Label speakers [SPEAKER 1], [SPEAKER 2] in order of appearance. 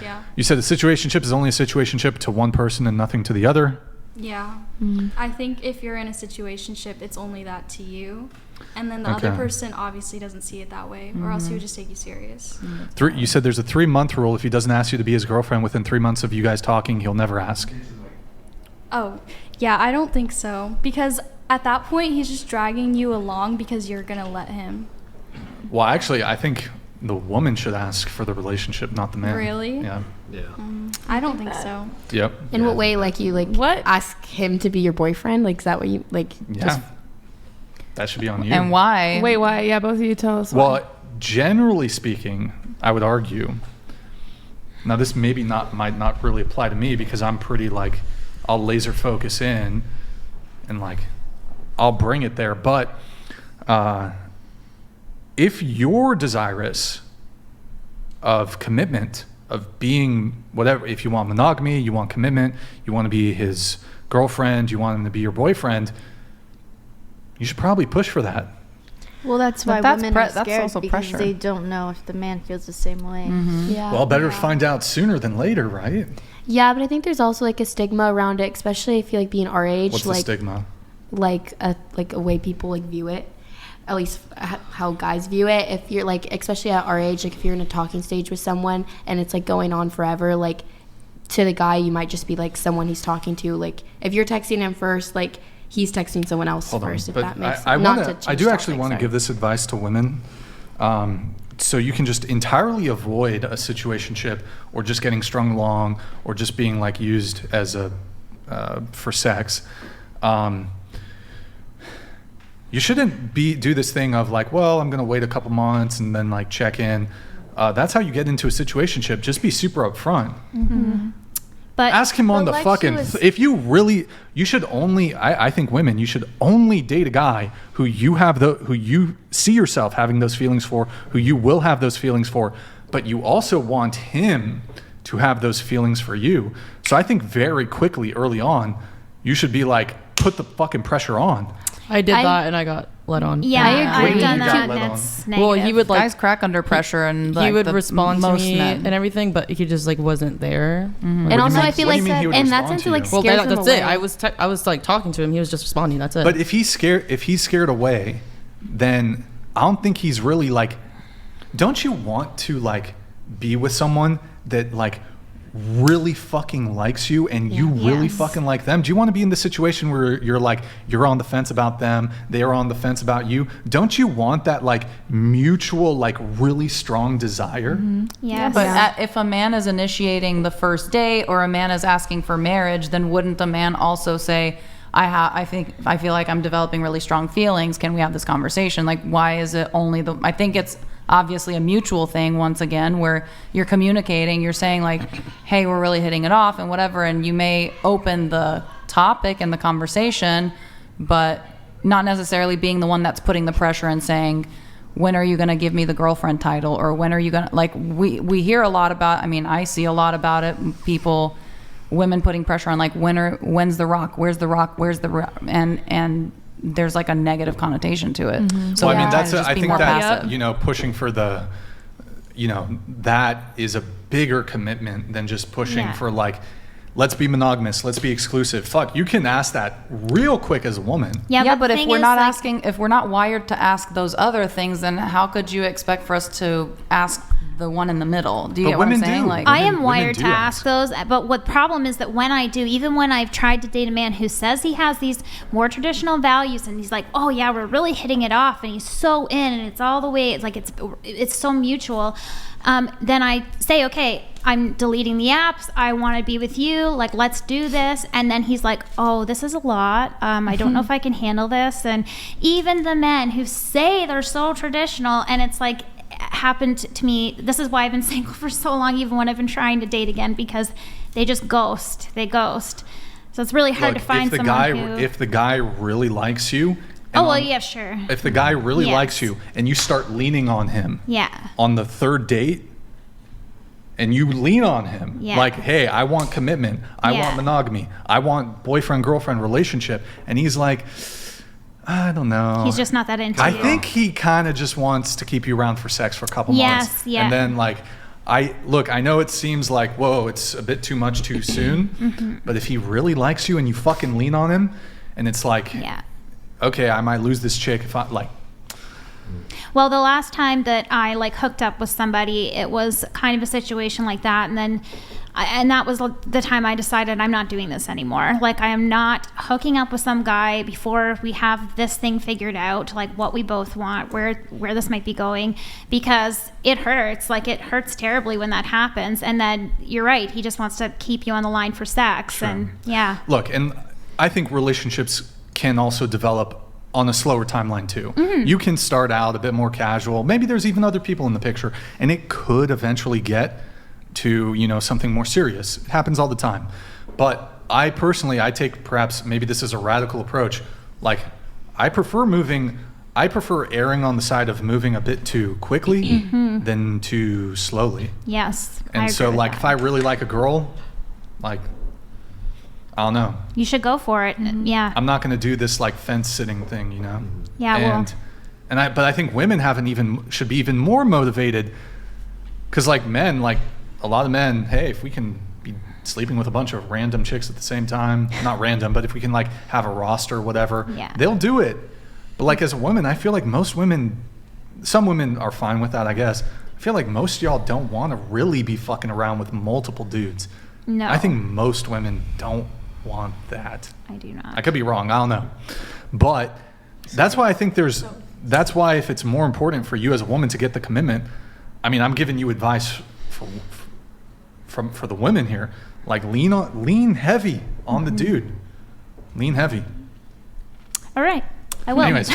[SPEAKER 1] Yeah.
[SPEAKER 2] You said a situationship is only a situationship to one person and nothing to the other?
[SPEAKER 1] Yeah. I think if you're in a situationship, it's only that to you. And then the other person obviously doesn't see it that way, or else he would just take you serious.
[SPEAKER 2] You said there's a 3-month rule. If he doesn't ask you to be his girlfriend within 3 months of you guys talking, he'll never ask.
[SPEAKER 1] Oh, yeah, I don't think so. Because at that point, he's just dragging you along because you're going to let him.
[SPEAKER 2] Well, actually, I think the woman should ask for the relationship, not the man.
[SPEAKER 1] Really?
[SPEAKER 2] Yeah.
[SPEAKER 1] I don't think so.
[SPEAKER 2] Yep.
[SPEAKER 3] In what way? Like you
[SPEAKER 4] what?
[SPEAKER 3] ask him to be your boyfriend? Like is that what you like?
[SPEAKER 2] Yeah. That should be on you.
[SPEAKER 5] And why?
[SPEAKER 4] Wait, why? Yeah, both of you tell us.
[SPEAKER 2] Well, generally speaking, I would argue. Now, this might not really apply to me because I'm pretty like, I'll laser focus in, and like, I'll bring it there. But if you're desirous of commitment, of being whatever, if you want monogamy, you want commitment, you want to be his girlfriend, you want him to be your boyfriend, you should probably push for that.
[SPEAKER 6] Well, that's why
[SPEAKER 5] that's
[SPEAKER 6] women are
[SPEAKER 5] that's
[SPEAKER 6] scared
[SPEAKER 5] also
[SPEAKER 6] because
[SPEAKER 5] pressure.
[SPEAKER 6] they don't know if the man feels the same way.
[SPEAKER 3] Yeah.
[SPEAKER 2] Well, better find out sooner than later, right?
[SPEAKER 3] Yeah, but I think there's also like a stigma around it, especially if you like being our age.
[SPEAKER 2] What's
[SPEAKER 3] like,
[SPEAKER 2] the stigma?
[SPEAKER 3] Like a way people like view it, at least how guys view it. If you're like, especially at our age, like if you're in a talking stage with someone and it's like going on forever, like to the guy you might just be like someone he's talking to. Like if you're texting him first, like he's texting someone else first. If that makes sense.
[SPEAKER 2] I do actually want to give this advice to women, so you can just entirely avoid a situationship or just getting strung along or just being like used as a for sex. You shouldn't do this thing of like, well, I'm going to wait a couple months and then like check in. That's how you get into a situationship. Just be super upfront.
[SPEAKER 7] But
[SPEAKER 2] ask him on the fucking. If you really, you should only. I think women, you should only date a guy who you see yourself having those feelings for, who you will have those feelings for, but you also want him to have those feelings for you. So I think very quickly, early on, you should be like, put the fucking pressure on.
[SPEAKER 4] I did that and I got let on.
[SPEAKER 7] Yeah, I agree. I've done
[SPEAKER 2] You
[SPEAKER 7] that.
[SPEAKER 2] got let
[SPEAKER 7] That's
[SPEAKER 2] on.
[SPEAKER 7] negative.
[SPEAKER 4] Well, he would like
[SPEAKER 5] Guys crack under pressure, and
[SPEAKER 4] he
[SPEAKER 5] like,
[SPEAKER 4] would
[SPEAKER 5] the
[SPEAKER 4] respond to
[SPEAKER 5] most
[SPEAKER 4] me
[SPEAKER 5] men.
[SPEAKER 4] and everything, but he just like wasn't there.
[SPEAKER 3] And also, I feel like in that sense, it like
[SPEAKER 4] Well,
[SPEAKER 3] scares him
[SPEAKER 4] that's
[SPEAKER 3] away.
[SPEAKER 4] it. I was like talking to him. He was just responding. That's it.
[SPEAKER 2] But if he's scared away, then I don't think he's really like. Don't you want to like be with someone that like really fucking likes you and you really fucking like them? Do you want to be in the situation where you're like, you're on the fence about them, they're on the fence about you? Don't you want that like mutual, like really strong desire?
[SPEAKER 7] Yes.
[SPEAKER 5] But if a man is initiating the first date or a man is asking for marriage, then wouldn't the man also say, I feel like I'm developing really strong feelings. Can we have this conversation? Like, why is it only I think it's obviously a mutual thing once again, where you're communicating, you're saying like, hey, we're really hitting it off and whatever, and you may open the topic and the conversation, but not necessarily being the one that's putting the pressure and saying, when are you going to give me the girlfriend title, or when are you going to, like, we hear a lot about, I mean, I see a lot about it, women putting pressure on like, when's the rock, where's the rock, and there's like a negative connotation to it. So
[SPEAKER 2] well, I mean,
[SPEAKER 5] I think
[SPEAKER 2] that, pushing for the, that is a bigger commitment than just pushing for like, let's be monogamous, let's be exclusive. Fuck, you can ask that real quick as a woman.
[SPEAKER 5] Yeah, but if we're not asking, if we're not wired to ask those other things, then how could you expect for us to ask the one in the middle? Do you get what I'm saying? Like,
[SPEAKER 7] I am wired to ask those, but what problem is that when I do, even when I've tried to date a man who says he has these more traditional values and he's like, oh yeah, we're really hitting it off and he's so in and it's all the way, it's like it's so mutual, then I say, okay, I'm deleting the apps, I want to be with you, like let's do this. And then he's like, oh, this is a lot, I don't know if I can handle this. And even the men who say they're so traditional, and it's like, happened to me. This is why I've been single for so long, even when I've been trying to date again, because they just ghost. So it's really hard to find someone who...
[SPEAKER 2] If the guy really likes you...
[SPEAKER 7] sure.
[SPEAKER 2] If the guy really likes you and you start leaning on him on the third date, and you lean on him, like, hey, I want commitment, I want monogamy, I want boyfriend-girlfriend relationship, and he's like... I don't know.
[SPEAKER 7] He's just not that into
[SPEAKER 2] I
[SPEAKER 7] you.
[SPEAKER 2] think he kind of just wants to keep you around for sex for a couple months.
[SPEAKER 7] Yeah.
[SPEAKER 2] And then like, I know it seems like, whoa, it's a bit too much too soon, but if he really likes you and you fucking lean on him, and it's like,
[SPEAKER 7] Yeah.
[SPEAKER 2] okay, I might lose this chick if I like.
[SPEAKER 7] Well, the last time that I like hooked up with somebody, it was kind of a situation like that, and then and that was the time I decided I'm not doing this anymore. Like, I am not hooking up with some guy before we have this thing figured out, like what we both want, where this might be going, because it hurts. Like, it hurts terribly when that happens. And then you're right, he just wants to keep you on the line for sex.
[SPEAKER 2] Sure.
[SPEAKER 7] And yeah.
[SPEAKER 2] Look, and I think relationships can also develop on a slower timeline too. You can start out a bit more casual. Maybe there's even other people in the picture, and it could eventually get to, you know, something more serious. It happens all the time. But I personally, I take, perhaps maybe this is a radical approach. Like, I prefer erring on the side of moving a bit too quickly than too slowly.
[SPEAKER 7] Yes. I
[SPEAKER 2] And
[SPEAKER 7] agree
[SPEAKER 2] so
[SPEAKER 7] with
[SPEAKER 2] like,
[SPEAKER 7] that.
[SPEAKER 2] if I really like a girl, like, I don't know.
[SPEAKER 7] You should go for it. Yeah.
[SPEAKER 2] I'm not going to do this like fence sitting thing, you know?
[SPEAKER 7] Yeah,
[SPEAKER 2] But I think women should be even more motivated, because like men, like a lot of men, hey, if we can be sleeping with a bunch of random chicks at the same time, not random, but if we can like have a roster or whatever,
[SPEAKER 7] Yeah.
[SPEAKER 2] they'll do it. But like as a woman, I feel like some women are fine with that, I guess. I feel like most of y'all don't want to really be fucking around with multiple dudes.
[SPEAKER 7] No.
[SPEAKER 2] I think most women don't want that.
[SPEAKER 7] I do not.
[SPEAKER 2] I could be wrong. I don't know. But that's why I think that's why if it's more important for you as a woman to get the commitment, I mean, I'm giving you advice for the women here. Like, lean heavy on the dude. Lean heavy.
[SPEAKER 7] All right. I will.
[SPEAKER 2] Anyways,